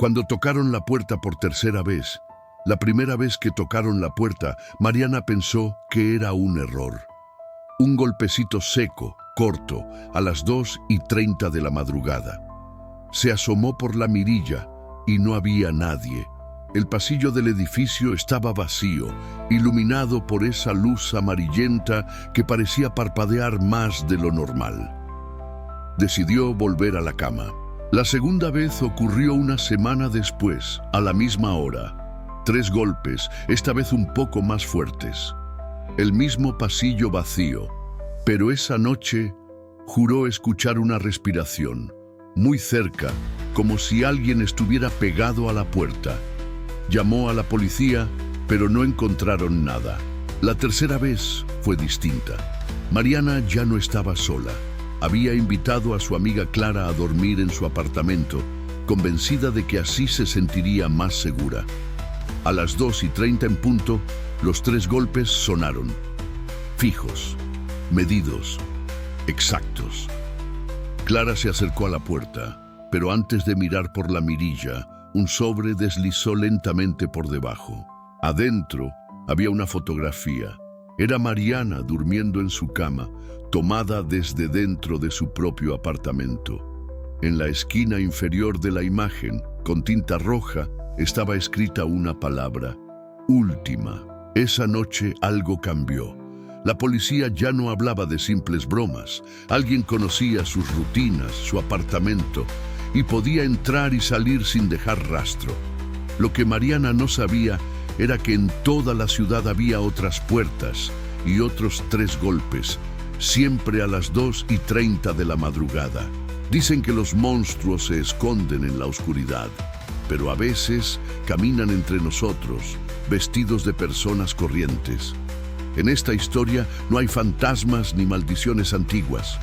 Cuando tocaron la puerta por tercera vez, la primera vez que tocaron la puerta, Mariana pensó que era un error. Un golpecito seco, corto, a las 2:30 de la madrugada. Se asomó por la mirilla y no había nadie. El pasillo del edificio estaba vacío, iluminado por esa luz amarillenta que parecía parpadear más de lo normal. Decidió volver a la cama. La segunda vez ocurrió una semana después, a la misma hora. 3 golpes, esta vez un poco más fuertes. El mismo pasillo vacío, pero esa noche juró escuchar una respiración, muy cerca, como si alguien estuviera pegado a la puerta. Llamó a la policía, pero no encontraron nada. La tercera vez fue distinta. Mariana ya no estaba sola. Había invitado a su amiga Clara a dormir en su apartamento, convencida de que así se sentiría más segura. A las 2:30 en punto, los 3 golpes sonaron. Fijos, medidos, exactos. Clara se acercó a la puerta, pero antes de mirar por la mirilla, un sobre deslizó lentamente por debajo. Adentro había una fotografía. Era Mariana durmiendo en su cama, tomada desde dentro de su propio apartamento. En la esquina inferior de la imagen, con tinta roja, estaba escrita una palabra: última. Esa noche algo cambió. La policía ya no hablaba de simples bromas. Alguien conocía sus rutinas, su apartamento, y podía entrar y salir sin dejar rastro. Lo que Mariana no sabía era que en toda la ciudad había otras puertas y otros 3 golpes, siempre a las 2:30 de la madrugada. Dicen que los monstruos se esconden en la oscuridad, pero a veces caminan entre nosotros, vestidos de personas corrientes. En esta historia no hay fantasmas ni maldiciones antiguas,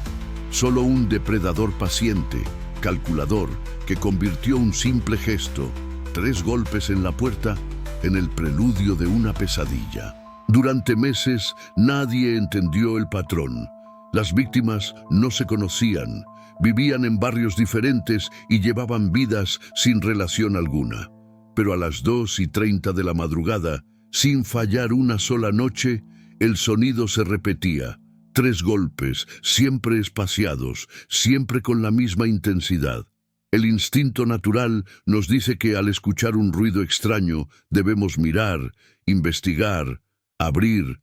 solo un depredador paciente, calculador, que convirtió un simple gesto, 3 golpes en la puerta, en el preludio de una pesadilla. Durante meses nadie entendió el patrón. Las víctimas no se conocían, vivían en barrios diferentes y llevaban vidas sin relación alguna. Pero a las 2:30 de la madrugada, sin fallar una sola noche, el sonido se repetía. 3 golpes, siempre espaciados, siempre con la misma intensidad. El instinto natural nos dice que al escuchar un ruido extraño debemos mirar, investigar, abrir,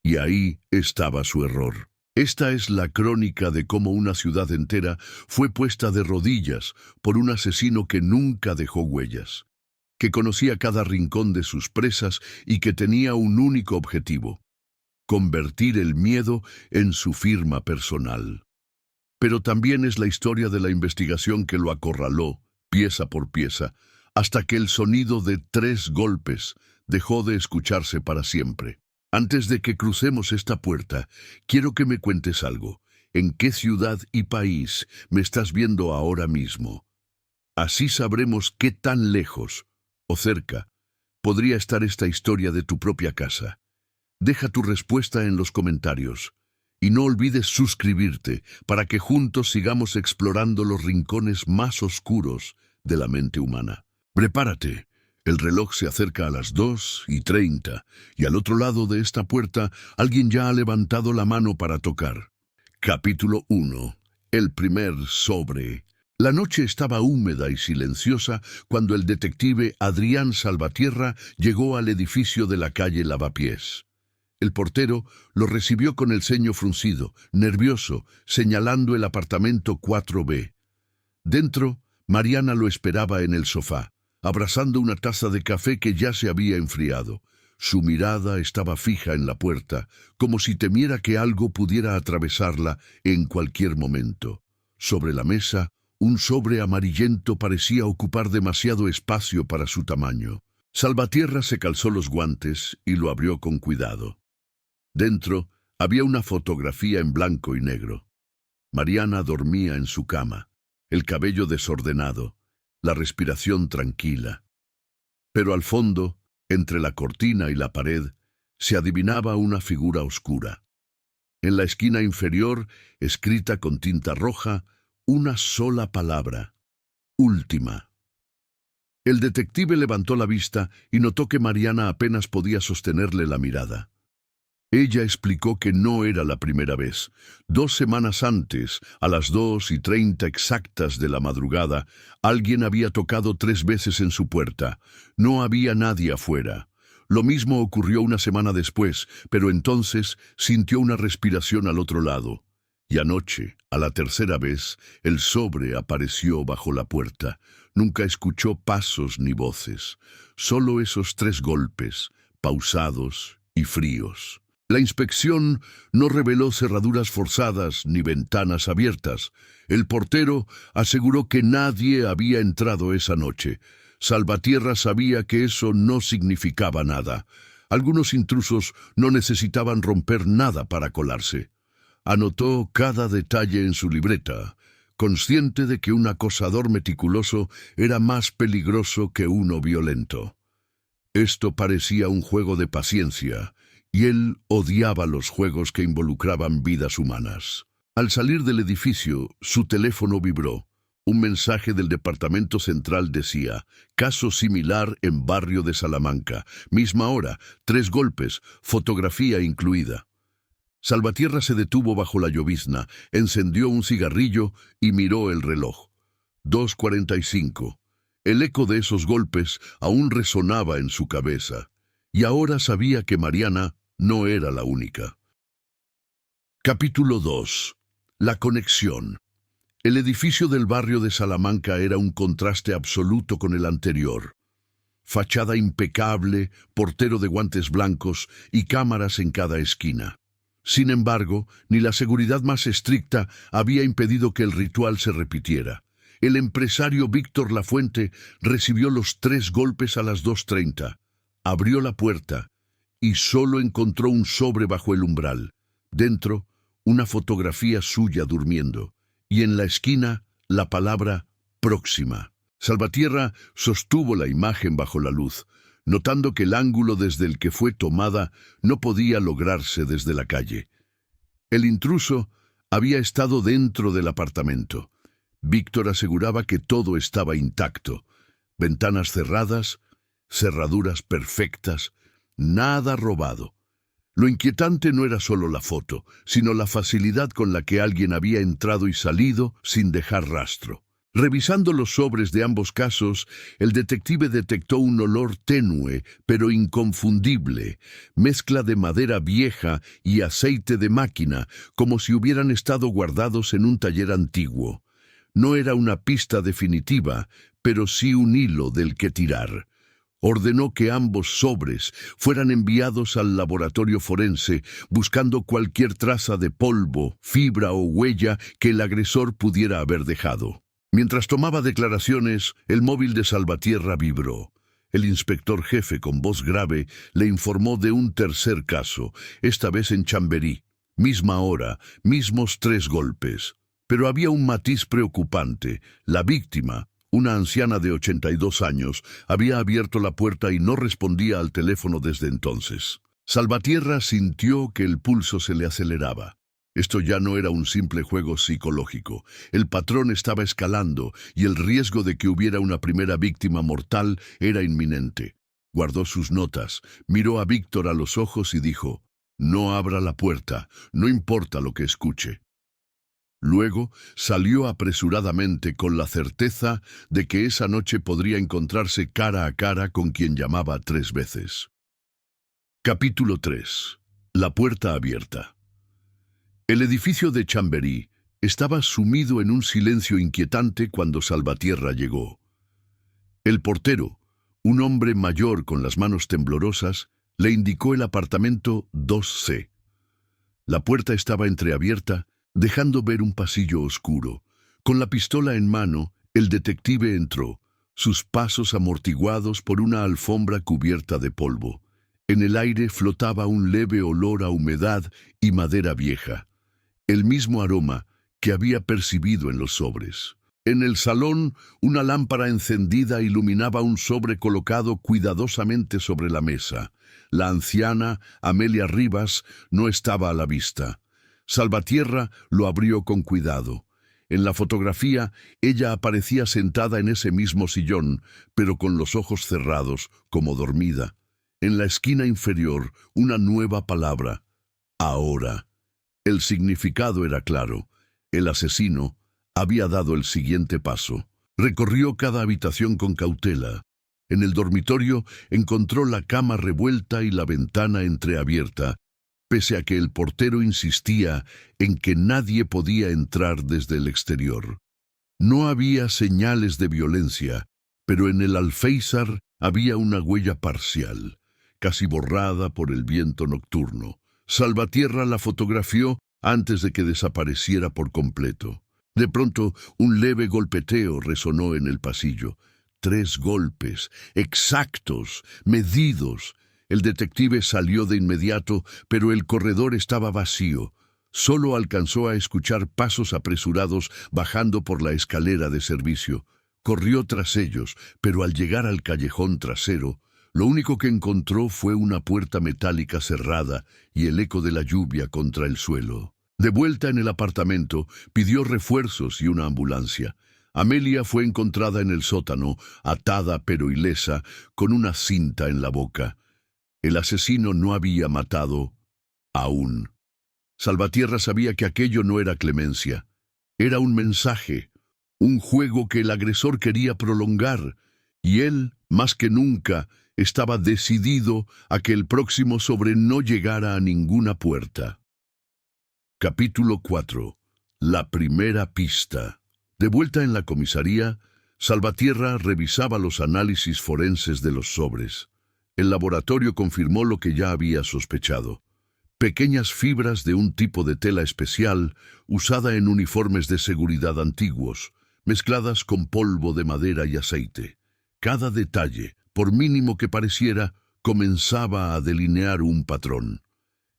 y ahí estaba su error. Esta es la crónica de cómo una ciudad entera fue puesta de rodillas por un asesino que nunca dejó huellas, que conocía cada rincón de sus presas y que tenía un único objetivo: convertir el miedo en su firma personal. Pero también es la historia de la investigación que lo acorraló, pieza por pieza, hasta que el sonido de 3 golpes dejó de escucharse para siempre. Antes de que crucemos esta puerta, quiero que me cuentes algo. ¿En qué ciudad y país me estás viendo ahora mismo? Así sabremos qué tan lejos o cerca podría estar esta historia de tu propia casa. Deja tu respuesta en los comentarios y no olvides suscribirte para que juntos sigamos explorando los rincones más oscuros de la mente humana. Prepárate, el reloj se acerca a las 2:30 y al otro lado de esta puerta alguien ya ha levantado la mano para tocar. Capítulo 1. El primer sobre. La noche estaba húmeda y silenciosa cuando el detective Adrián Salvatierra llegó al edificio de la calle Lavapiés. El portero lo recibió con el ceño fruncido, nervioso, señalando el apartamento 4B. Dentro, Mariana lo esperaba en el sofá, abrazando una taza de café que ya se había enfriado. Su mirada estaba fija en la puerta, como si temiera que algo pudiera atravesarla en cualquier momento. Sobre la mesa, un sobre amarillento parecía ocupar demasiado espacio para su tamaño. Salvatierra se calzó los guantes y lo abrió con cuidado. Dentro había una fotografía en blanco y negro. Mariana dormía en su cama, el cabello desordenado, la respiración tranquila. Pero al fondo, entre la cortina y la pared, se adivinaba una figura oscura. En la esquina inferior, escrita con tinta roja, una sola palabra: última. El detective levantó la vista y notó que Mariana apenas podía sostenerle la mirada. Ella explicó que no era la primera vez. 2 semanas antes, a las 2:30 exactas de la madrugada, alguien había tocado 3 veces en su puerta. No había nadie afuera. Lo mismo ocurrió una semana después, pero entonces sintió una respiración al otro lado. Y anoche, a la tercera vez, el sobre apareció bajo la puerta. Nunca escuchó pasos ni voces, solo esos 3 golpes, pausados y fríos. La inspección no reveló cerraduras forzadas ni ventanas abiertas. El portero aseguró que nadie había entrado esa noche. Salvatierra sabía que eso no significaba nada. Algunos intrusos no necesitaban romper nada para colarse. Anotó cada detalle en su libreta, consciente de que un acosador meticuloso era más peligroso que uno violento. Esto parecía un juego de paciencia, y él odiaba los juegos que involucraban vidas humanas. Al salir del edificio, su teléfono vibró. Un mensaje del Departamento Central decía: caso similar en barrio de Salamanca. Misma hora, 3 golpes, fotografía incluida. Salvatierra se detuvo bajo la llovizna, encendió un cigarrillo y miró el reloj. 2:45. El eco de esos golpes aún resonaba en su cabeza. Y ahora sabía que Mariana no era la única. Capítulo 2. La conexión. El edificio del barrio de Salamanca era un contraste absoluto con el anterior. Fachada impecable, portero de guantes blancos y cámaras en cada esquina. Sin embargo, ni la seguridad más estricta había impedido que el ritual se repitiera. El empresario Víctor Lafuente recibió los 3 golpes a las 2:30. Abrió la puerta y solo encontró un sobre bajo el umbral. Dentro, una fotografía suya durmiendo. Y en la esquina, la palabra próxima. Salvatierra sostuvo la imagen bajo la luz, notando que el ángulo desde el que fue tomada no podía lograrse desde la calle. El intruso había estado dentro del apartamento. Víctor aseguraba que todo estaba intacto. Ventanas cerradas, cerraduras perfectas, nada robado. Lo inquietante no era solo la foto, sino la facilidad con la que alguien había entrado y salido sin dejar rastro. Revisando los sobres de ambos casos, el detective detectó un olor tenue, pero inconfundible, mezcla de madera vieja y aceite de máquina, como si hubieran estado guardados en un taller antiguo. No era una pista definitiva, pero sí un hilo del que tirar. Ordenó que ambos sobres fueran enviados al laboratorio forense, buscando cualquier traza de polvo, fibra o huella que el agresor pudiera haber dejado. Mientras tomaba declaraciones, el móvil de Salvatierra vibró. El inspector jefe, con voz grave, le informó de un tercer caso, esta vez en Chamberí. Misma hora, mismos 3 golpes. Pero había un matiz preocupante. La víctima, una anciana de 82 años, había abierto la puerta y no respondía al teléfono desde entonces. Salvatierra sintió que el pulso se le aceleraba. Esto ya no era un simple juego psicológico. El patrón estaba escalando y el riesgo de que hubiera una primera víctima mortal era inminente. Guardó sus notas, miró a Víctor a los ojos y dijo: «No abra la puerta, no importa lo que escuche». Luego salió apresuradamente con la certeza de que esa noche podría encontrarse cara a cara con quien llamaba 3 veces. Capítulo 3. La puerta abierta. El edificio de Chamberí estaba sumido en un silencio inquietante cuando Salvatierra llegó. El portero, un hombre mayor con las manos temblorosas, le indicó el apartamento 2C. La puerta estaba entreabierta, dejando ver un pasillo oscuro. Con la pistola en mano, el detective entró, sus pasos amortiguados por una alfombra cubierta de polvo. En el aire flotaba un leve olor a humedad y madera vieja, el mismo aroma que había percibido en los sobres. En el salón, una lámpara encendida iluminaba un sobre colocado cuidadosamente sobre la mesa. La anciana, Amelia Rivas, no estaba a la vista. Salvatierra lo abrió con cuidado. En la fotografía, ella aparecía sentada en ese mismo sillón, pero con los ojos cerrados, como dormida. En la esquina inferior, una nueva palabra: ahora. El significado era claro. El asesino había dado el siguiente paso. Recorrió cada habitación con cautela. En el dormitorio encontró la cama revuelta y la ventana entreabierta, pese a que el portero insistía en que nadie podía entrar desde el exterior. No había señales de violencia, pero en el alféizar había una huella parcial, casi borrada por el viento nocturno. Salvatierra la fotografió antes de que desapareciera por completo. De pronto, un leve golpeteo resonó en el pasillo. 3 golpes, exactos, medidos. El detective salió de inmediato, pero el corredor estaba vacío. Solo alcanzó a escuchar pasos apresurados bajando por la escalera de servicio. Corrió tras ellos, pero al llegar al callejón trasero, lo único que encontró fue una puerta metálica cerrada y el eco de la lluvia contra el suelo. De vuelta en el apartamento, pidió refuerzos y una ambulancia. Amelia fue encontrada en el sótano, atada pero ilesa, con una cinta en la boca. El asesino no había matado aún. Salvatierra sabía que aquello no era clemencia. Era un mensaje, un juego que el agresor quería prolongar, y él, más que nunca, estaba decidido a que el próximo sobre no llegara a ninguna puerta. Capítulo 4. La primera pista. De vuelta en la comisaría, Salvatierra revisaba los análisis forenses de los sobres. El laboratorio confirmó lo que ya había sospechado. Pequeñas fibras de un tipo de tela especial usada en uniformes de seguridad antiguos, mezcladas con polvo de madera y aceite. Cada detalle, por mínimo que pareciera, comenzaba a delinear un patrón.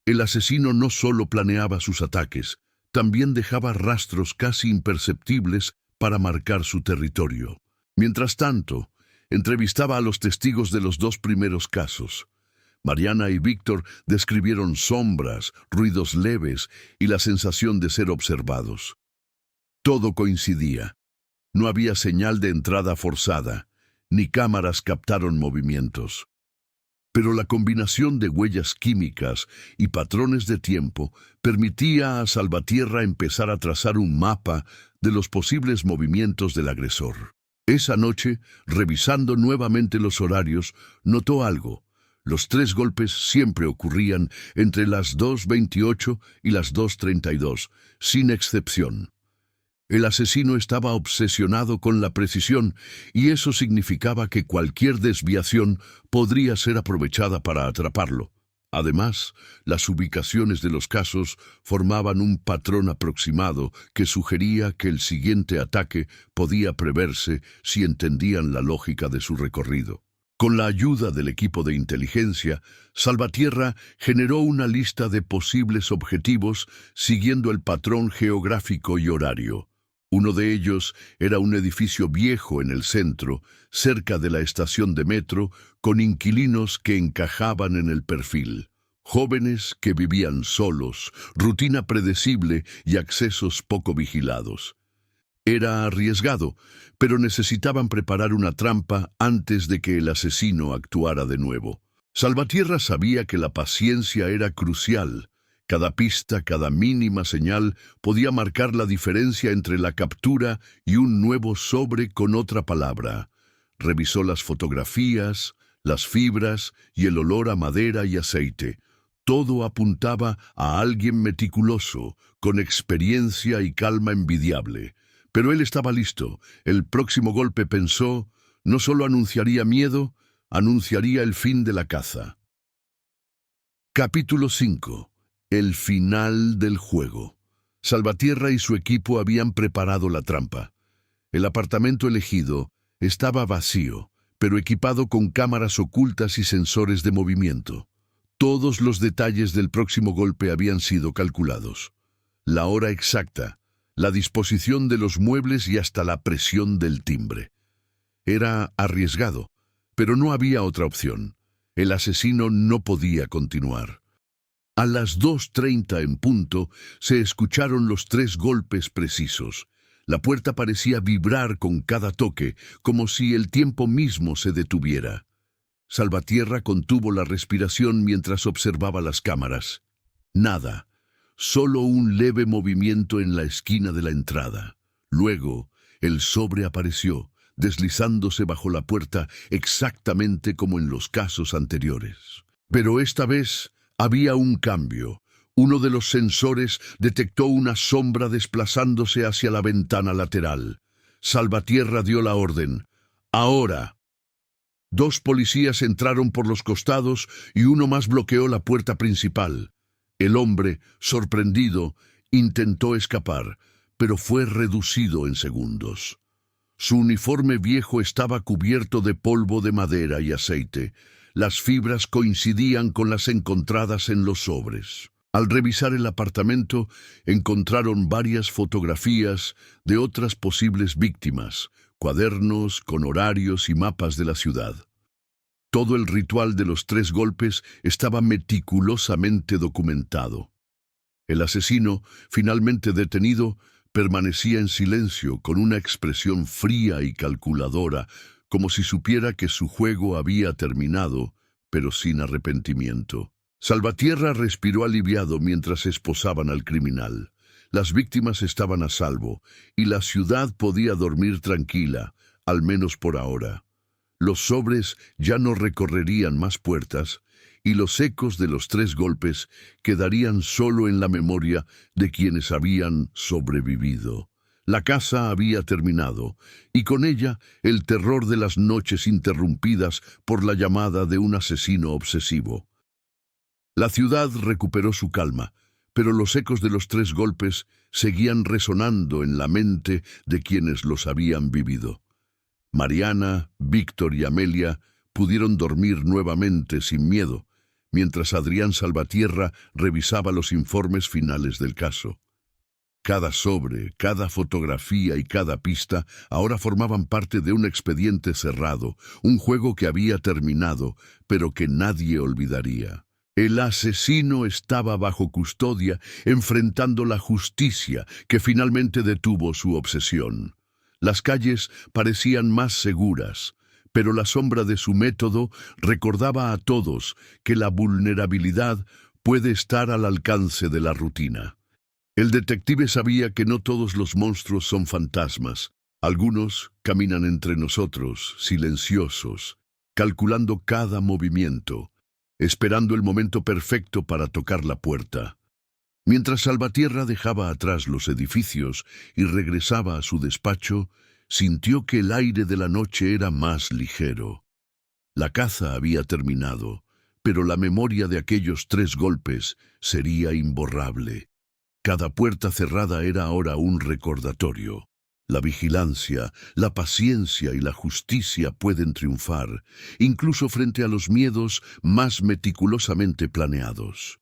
El asesino no solo planeaba sus ataques, también dejaba rastros casi imperceptibles para marcar su territorio. Mientras tanto, entrevistaba a los testigos de los 2 primeros casos. Mariana y Víctor describieron sombras, ruidos leves y la sensación de ser observados. Todo coincidía. No había señal de entrada forzada, ni cámaras captaron movimientos. Pero la combinación de huellas químicas y patrones de tiempo permitía a Salvatierra empezar a trazar un mapa de los posibles movimientos del agresor. Esa noche, revisando nuevamente los horarios, notó algo. Los 3 golpes siempre ocurrían entre las 2:28 y las 2:32, sin excepción. El asesino estaba obsesionado con la precisión, y eso significaba que cualquier desviación podría ser aprovechada para atraparlo. Además, las ubicaciones de los casos formaban un patrón aproximado que sugería que el siguiente ataque podía preverse si entendían la lógica de su recorrido. Con la ayuda del equipo de inteligencia, Salvatierra generó una lista de posibles objetivos siguiendo el patrón geográfico y horario. Uno de ellos era un edificio viejo en el centro, cerca de la estación de metro, con inquilinos que encajaban en el perfil. Jóvenes que vivían solos, rutina predecible y accesos poco vigilados. Era arriesgado, pero necesitaban preparar una trampa antes de que el asesino actuara de nuevo. Salvatierra sabía que la paciencia era crucial. Cada pista, cada mínima señal podía marcar la diferencia entre la captura y un nuevo sobre con otra palabra. Revisó las fotografías, las fibras y el olor a madera y aceite. Todo apuntaba a alguien meticuloso, con experiencia y calma envidiable. Pero él estaba listo. El próximo golpe, pensó, no solo anunciaría miedo, anunciaría el fin de la caza. Capítulo 5. El final del juego. Salvatierra y su equipo habían preparado la trampa. El apartamento elegido estaba vacío, pero equipado con cámaras ocultas y sensores de movimiento. Todos los detalles del próximo golpe habían sido calculados. La hora exacta, la disposición de los muebles y hasta la presión del timbre. Era arriesgado, pero no había otra opción. El asesino no podía continuar. A las 2:30 en punto se escucharon los 3 golpes precisos. La puerta parecía vibrar con cada toque, como si el tiempo mismo se detuviera. Salvatierra contuvo la respiración mientras observaba las cámaras. Nada, solo un leve movimiento en la esquina de la entrada. Luego, el sobre apareció, deslizándose bajo la puerta exactamente como en los casos anteriores. Pero esta vez había un cambio. Uno de los sensores detectó una sombra desplazándose hacia la ventana lateral. Salvatierra dio la orden. ¡Ahora! 2 policías entraron por los costados y uno más bloqueó la puerta principal. El hombre, sorprendido, intentó escapar, pero fue reducido en segundos. Su uniforme viejo estaba cubierto de polvo de madera y aceite. Las fibras coincidían con las encontradas en los sobres. Al revisar el apartamento, encontraron varias fotografías de otras posibles víctimas, cuadernos con horarios y mapas de la ciudad. Todo el ritual de los 3 golpes estaba meticulosamente documentado. El asesino, finalmente detenido, permanecía en silencio con una expresión fría y calculadora, como si supiera que su juego había terminado, pero sin arrepentimiento. Salvatierra respiró aliviado mientras esposaban al criminal. Las víctimas estaban a salvo, y la ciudad podía dormir tranquila, al menos por ahora. Los sobres ya no recorrerían más puertas, y los ecos de los 3 golpes quedarían solo en la memoria de quienes habían sobrevivido. La caza había terminado, y con ella el terror de las noches interrumpidas por la llamada de un asesino obsesivo. La ciudad recuperó su calma, pero los ecos de los 3 golpes seguían resonando en la mente de quienes los habían vivido. Mariana, Víctor y Amelia pudieron dormir nuevamente sin miedo, mientras Adrián Salvatierra revisaba los informes finales del caso. Cada sobre, cada fotografía y cada pista ahora formaban parte de un expediente cerrado, un juego que había terminado, pero que nadie olvidaría. El asesino estaba bajo custodia, enfrentando la justicia, que finalmente detuvo su obsesión. Las calles parecían más seguras, pero la sombra de su método recordaba a todos que la vulnerabilidad puede estar al alcance de la rutina. El detective sabía que no todos los monstruos son fantasmas. Algunos caminan entre nosotros, silenciosos, calculando cada movimiento, esperando el momento perfecto para tocar la puerta. Mientras Salvatierra dejaba atrás los edificios y regresaba a su despacho, sintió que el aire de la noche era más ligero. La caza había terminado, pero la memoria de aquellos 3 golpes sería imborrable. Cada puerta cerrada era ahora un recordatorio. La vigilancia, la paciencia y la justicia pueden triunfar, incluso frente a los miedos más meticulosamente planeados.